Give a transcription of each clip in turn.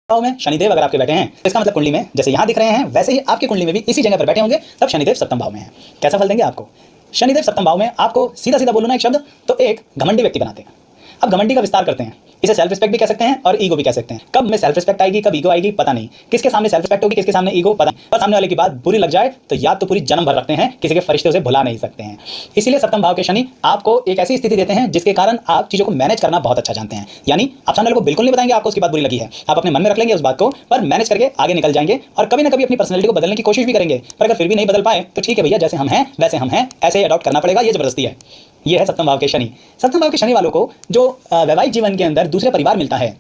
भाव में शनिदेव अगर आपके बैठे हैं, इसका मतलब कुंडली में जैसे यहाँ दिख रहे हैं वैसे ही आपकी कुंडली में भी इसी जगह पर बैठे होंगे, तब शनिदेव सप्तम भाव में है। कैसा फल देंगे आपको? शनिदेव सप्तम भाव में आपको सीधा सीधा बोलूं ना एक शब्द, तो एक घमंडी व्यक्ति बनाते हैं। अब घमंडी का विस्तार करते हैं, इसे सेल्फ रिस्पेक्ट भी कह सकते हैं और ईगो भी कह सकते हैं। कब में सेल्फ रिस्पेक्ट आएगी, कब ईगो आएगी, पता नहीं। किसके सामने सेल्फ रिस्पेक्ट होगी, किसके सामने ईगो, पता नहीं। पर सामने वाले की बात बुरी लग जाए तो याद तो पूरी जन्म भर रखते हैं, किसी के फरिश्ते उसे भुला नहीं सकते हैं। इसीलिए सप्तम भाव के शनि आपको एक ऐसी स्थिति देते हैं जिसके कारण आप चीजों को मैनेज करना बहुत अच्छा जानते हैं। यानी आप सामने वाले को बिल्कुल नहीं बताएंगे आपको उसकी बात बुरी लगी है, आप अपने मन में रख लेंगे उस बात को, पर मैनेज करके आगे निकल जाएंगे और कभी ना कभी अपनी पर्सनैलिटी को बदलने की कोशिश भी करेंगे। पर अगर फिर भी नहीं बदल पाए तो ठीक है भैया, जैसे हम हैं वैसे हम हैं, ऐसे ही अडॉप्ट करना पड़ेगा, ये जबरदस्ती है। ये है सप्तम भाव के शनि। सप्तम भाव के शनि वालों को जो वैवाहिक जीवन के अंदर दूसरे परिवार मिलता है,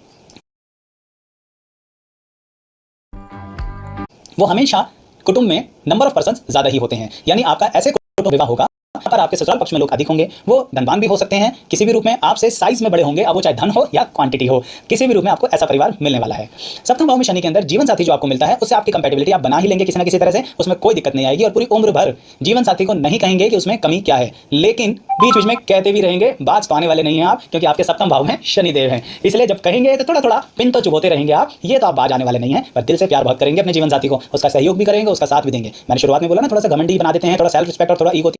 वो हमेशा कुटुंब में नंबर ऑफ पर्संस ज्यादा ही होते हैं। यानी आपका ऐसे कुटुंब विवाह होगा पर आपके ससुराल पक्ष में लोग अधिक होंगे, वो धनवान भी हो सकते हैं, किसी भी रूप में आपसे साइज में बड़े होंगे, अब वो चाहे धन हो या क्वांटिटी हो, किसी भी रूप में आपको ऐसा परिवार मिलने वाला है। सप्तम भाव में शनि के अंदर जीवन साथी जो आपको मिलता है उससे आपकी कंपैटिबिलिटी आप बना ही लेंगे किसी ना किसी तरह से, उसमें कोई दिक्कत नहीं आएगी और पूरी उम्र भर जीवन साथी को नहीं कहेंगे कि उसमें कमी क्या है, लेकिन बीच बीच में कहते भी रहेंगे, बात पाने वाले नहीं है आप, क्योंकि आपके सप्तम भाव में शनिदेव हैं। इसलिए जब कहेंगे तो थोड़ा थोड़ा पिन तो चुभोते रहेंगे आप, ये तो आप बाज आने वाले नहीं है, पर दिल से प्यार बहुत करेंगे अपने जीवन साथी को, उसका सहयोग भी करेंगे, उसका साथ भी देंगे। मैंने शुरुआत में बोला ना, थोड़ा सा घमंडी बना देते हैं, थोड़ा सेल्फ रिस्पेक्ट और थोड़ा ईगो,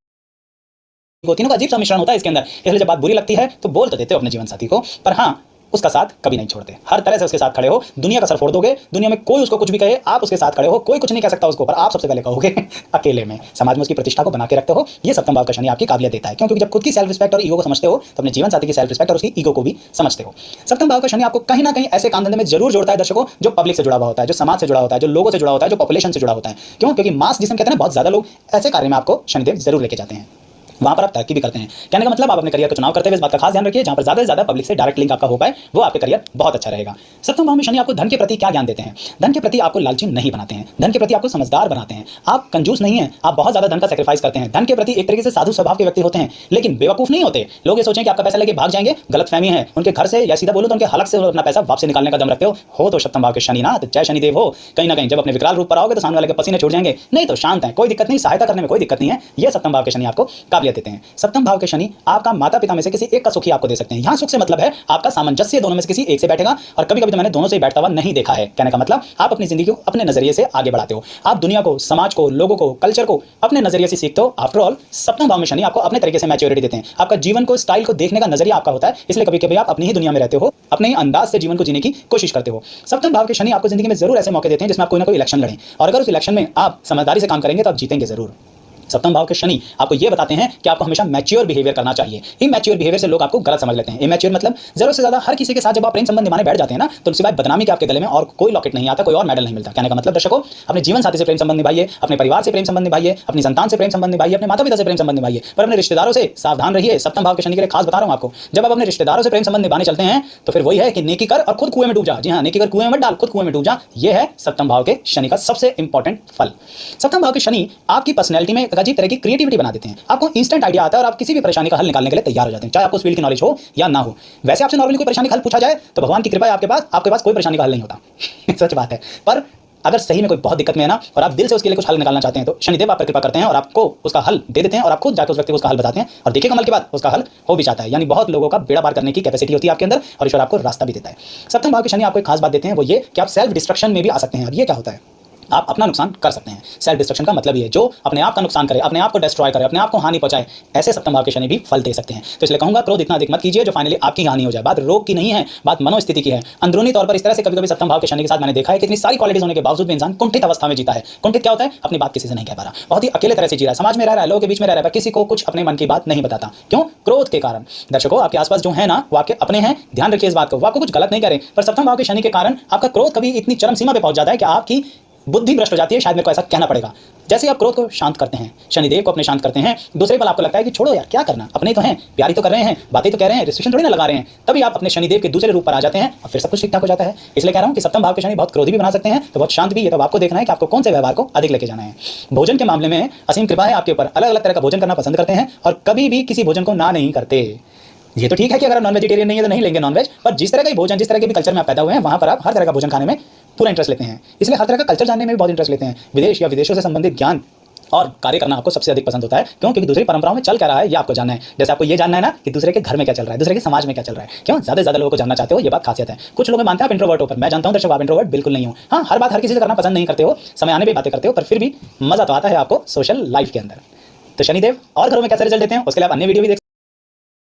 तीनों का अजीब सा मिश्रण होता है इसके अंदर। इसलिए जब बात बुरी लगती है तो बोल तो देते हो अपने जीवन साथी को, पर हाँ उसका साथ कभी नहीं छोड़ते, हर तरह से उसके साथ खड़े हो। दुनिया का सर फोड़ दोगे, दुनिया में कोई उसको कुछ भी कहे, आप उसके साथ खड़े हो, कोई कुछ नहीं कह सकता उसको, पर आप सबसे पहले कहोगे अकेले में। समाज में उसकी प्रतिष्ठा को बना के रखते हो, ये सप्तम भाव का शनि आपकी काबिलियत देता है। क्योंकि जब खुद की सेल्फ रिस्पेक्ट और ईगो को समझते हो तो अपने जीवन साथी की सेल्फ रिस्पेक्ट और उसकी ईगो को भी समझते हो। सप्तम भाव का शनि आपको कहीं ना कहीं ऐसे काम धंधे में जरूर जोड़ता है दर्शकों, जो पब्लिक से जुड़ा हुआ होता है, जो समाज से जुड़ा होता है, जो लोगों से जुड़ा होता है, जो पॉपुलेशन से जुड़ा होता है। क्यों? क्योंकि मास जिसमें कहते हैं बहुत ज्यादा लोग, ऐसे कार्य में आपको शनिदेव जरूर लेके जाते हैं, वहां पर आप तरक्की भी करते हैं। कहने का मतलब आप अपने करियर को चुनाव करते हुए इस बात का खास ध्यान रखिए, जहां पर ज्यादा से ज्यादा पब्लिक से डायरेक्ट लिंक आपका हो पाए, वो आपके करियर बहुत अच्छा रहेगा। सप्तम भाव में शनि आपको धन के प्रति क्या ज्ञान देते हैं? धन के प्रति आपको लालची नहीं बनाते हैं, धन के प्रति आपको समझदार बनाते हैं। आप कंजूस नहीं है, आप बहुत ज्यादा धन का सेक्रीफाइस करते हैं। धन के प्रति एक तरीके से साधु स्वभाव के व्यक्ति होते हैं, लेकिन बेवकूफ नहीं होते। लोग ये सोचें कि आपका पैसा लेके भाग जाएंगे, गलतफहमी है। उनके घर से या सीधा बोलो तो उनके हलक से अपना पैसा वापस निकालने का दम रखते हो तो सप्तम भाव के शनि ना, तो जय शनिदेव हो। कहीं ना कहीं जब अपने विकराल रूप पर आओगे तो सामने वाले के पसीने छूट जाएंगे, नहीं तो शांत है, कोई दिक्कत नहीं, सहायता करने में कोई दिक्कत नहीं है। ये सप्तम भाव के शनि आपको काबिलियत देते हैं। सप्तम भाव के शनि आपका माता पिता में से किसी एक का सुख ही आपको दे सकते हैं। यहां सुख से मतलब है आपका सामंजस्य दोनों में से किसी एक से बैठेगा, और कभी कभी तो मैंने दोनों से बैठता हुआ नहीं देखा है। कहने का मतलब आप अपनी जिंदगी को अपने नजरिए से आगे बढ़ाते हो, आप दुनिया को, समाज को, लोगों को, कल्चर को अपने नजरिए से सीखते हो। आफ्टर ऑल सप्तम भाव में शनि आपको अपने तरीके से मैच्योरिटी देते हैं, आपका जीवन को, स्टाइल को देखने का नजरिया आपका होता है। इसलिए कभी कभी आप अपनी ही दुनिया में रहते हो, अपने ही अंदाज से जीवन को जीने की कोशिश करते हो। सप्तम भाव के शनि आपको जिंदगी में जरूर ऐसे मौके देते हैं जिसमें आप कोई ना कोई इलेक्शन लड़ें, और अगर उस इलेक्शन में आप समझदारी से काम करेंगे तो आप जीतेंगे जरूर। सप्तम भाव के शनि आपको यह बताते हैं कि आपको हमेशा मैच्योर बिहेवियर करना चाहिए। इमैच्योर बिहेवियर से लोग आपको गलत समझ लेते हैं। इमैच्योर मतलब जरूरत से ज्यादा हर किसी के साथ जब आप प्रेम संबंध निभाने बैठ जाते हैं ना, तो सिवाय बदनामी के आपके गले में और कोई लॉकेट नहीं आता, कोई और मेडल नहीं मिलता। कहने का मतलब दर्शकों, अपने जीवन साथी से प्रेम संबंध निभाइए, अपने परिवार से प्रेम संबंध निभाइए, अपनी संतान से प्रेम संबंध निभाइए, अपने माता पिता से प्रेम संबंध निभाइए, पर अपने रिश्तेदारों से सावधान रहिए। सप्तम भाव के शनि के लिए खास बता रहा हूं आपको, जब आप अपने रिश्तेदारों से प्रेम संबंध निभाने चलते हैं तो फिर वही है कि नेकी कर और खुद कुएं में डूब जा। जी हां, नेकी कर कुएं में मत डाल, खुद कुएं में डूब जा। यह है सप्तम भाव के शनि का सबसे इंपॉर्टेंट फल। सप्तम भाव के शनि आपकी पर्सनैलिटी में एक अजीब तरह की क्रिएटिविटी बना देते हैं। आपको इंस्टेंट आइडिया आता है और आप किसी भी परेशानी का हल निकालने के लिए तैयार हो जाते हैं, चाहे आपको उस फील्ड की नॉलेज हो या ना हो। वैसे आपसे नॉर्मली कोई परेशानी का हल पूछा जाए तो भगवान की कृपा है आपके पास कोई परेशानी का हल नहीं होता सच बात है। पर अगर सही में कोई बहुत दिक्कत में है ना, और आप दिल से उसके लिए कुछ हल निकालना चाहते हैं, तो शनिदेव आप पर कृपा करते हैं और आपको उसका हल दे देते हैं, और आप खुद जाकर उस व्यक्ति को उसका हल बताते हैं, और देखिए कमल के बाद उसका हल हो भी जाता है। यानी बहुत लोगों का बेड़ा पार करने की कैपेसिटी होती है आपके अंदर, और ईश्वर आपको रास्ता भी देता है। सप्तम भाव के शनि आपको एक खास बात देते हैं, वो ये कि आप सेल्फ डिस्ट्रक्शन में भी आ सकते हैं। अब ये क्या होता है? आप अपना नुकसान कर सकते हैं। सेल्फ डिस्ट्रक्शन का मतलब ये है जो अपने आप का नुकसान करे, अपने आप को डिस्ट्रॉय करे, अपने आप को हानि पहुंचाए, ऐसे सप्तम भाव के शनि भी फल दे सकते हैं। तो इसलिए कहूंगा क्रोध इतना अधिक मत कीजिए जो फाइनली आपकी हानि हो जाए। बात रोग की नहीं है, बात मनोस्थिति की है। अंदरूनी तौर पर इस तरह से कभी कभी सप्तम भाव के शनि के साथ मैंने देखा है कि इतनी सारी क्वालिटीज होने के बावजूद भी इंसान कुंठित अवस्था में जीता है। कुंठित क्या होता है? अपनी बात किसी से नहीं कह पा रहा, बहुत ही अकेले तरह से जी रहा है, समाज में रह रहा है, लोगों के बीच में रह रहा है, किसी को कुछ अपने मन की बात नहीं बताता। क्यों? क्रोध के कारण। दर्शकों, आपके आसपास जो है ना वो आपके अपने हैं, ध्यान रखिए इस बात को, वो आपको कुछ गलत नहीं करें, पर सप्तम भाव के शनि के कारण आपका क्रोध कभी इतनी चरम सीमा पे पहुंच जाता है कि आपकी बुद्धि भ्रष्ट हो जाती है, शायद मेरे को ऐसा कहना पड़ेगा। जैसे ही आप क्रोध को शांत करते हैं, शनिदेव को अपने शांत करते हैं, दूसरे पल आपको लगता है कि छोड़ो यार, क्या करना, अपने तो हैं, प्यारी तो कर रहे हैं, बातें तो कह रहे हैं, रिस्ट्रिक्शन थोड़ी ना लगा रहे हैं, तभी आप अपने शनिदेव के दूसरे रूप पर आ जाते हैं और फिर सब कुछ ठीक ठाक हो जाता है। इसलिए कह रहा हूं कि सप्तम भाव के शनि बहुत क्रोधी भी बना सकते हैं, तो बहुत शांत भी। ये तो आपको देखना है कि आपको कौन से व्यवहार को अधिक लेके जाना है। भोजन के मामले में असीम कृपा है आपके ऊपर, अलग अलग तरह का भोजन करना पसंद करते हैं और कभी भी किसी भोजन को ना नहीं करते। ये तो ठीक है कि अगर नॉन वेजिटेरियन नहीं है तो नहीं लेंगे नॉनवेज, पर जिस तरह का भोजन, जिस तरह के भी कल्चर में आप पैदा हुए हैं, वहां पर आप हर तरह का भोजन खाने में पूरा इंटरेस्ट लेते हैं। इसलिए हर तरह का कल्चर जानने में भी बहुत इंटरेस्ट लेते हैं। विदेश या विदेशों से संबंधित ज्ञान और कार्य करना आपको सबसे अधिक पसंद होता है। क्यों? क्योंकि दूसरी परंपराओं में चल क्या रहा है ये आपको जानना है। जैसे आपको ये जानना है ना कि दूसरे के घर में क्या चल रहा है, दूसरे के समाज में क्या चल रहा है। क्यों? ज़्यादा से ज़्यादा लोगों को जानना चाहते हो, ये बात खासियत है। कुछ लोग मानते हैं आप इंट्रोवर्ट हो, पर मैं जानता हूं दर्शक आप इंट्रोवर्ट बिल्कुल नहीं हो। हाँ, हर बात हर किसी से करना पसंद नहीं करते हो, समय आने पर बातें करते हो, पर फिर भी मजा तो आता है आपको सोशल लाइफ के अंदर। तो शनिदेव और घरों में कैसे रिजल्ट देते हैं उसके लिए आप अन्य वीडियो भी देख